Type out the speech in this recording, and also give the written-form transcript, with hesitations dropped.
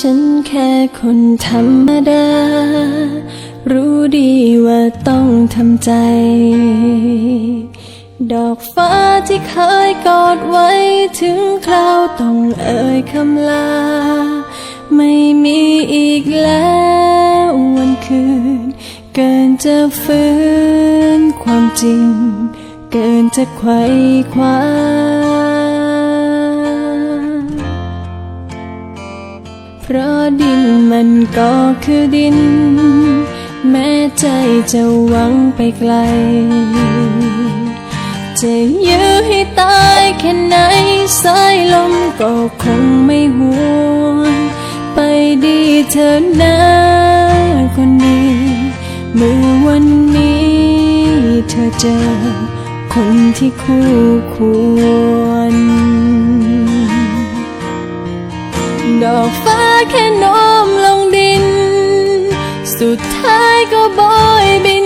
ฉันแค่คนธรรมดารู้ดีว่าต้องทำใจดอกฟ้าที่เคยกอดไว้ถึงคราวต้องเอ่ยคำลาไม่มีอีกแล้ววันคืนเกินจะฝืนความจริงเกินจะไขว่คว้าเพราะดินมันก็คือดินแม้ใจจะหวังไปไกลจะยื้อให้ตายแค่ไหนสายลมก็คงไม่ห่วงไปดีเธอนะคนดีเมื่อวันนี้เธอเจอคนที่คู่ควรดอกฟ้าแค่โน้มลงดินสุดท้ายก็โบยบิน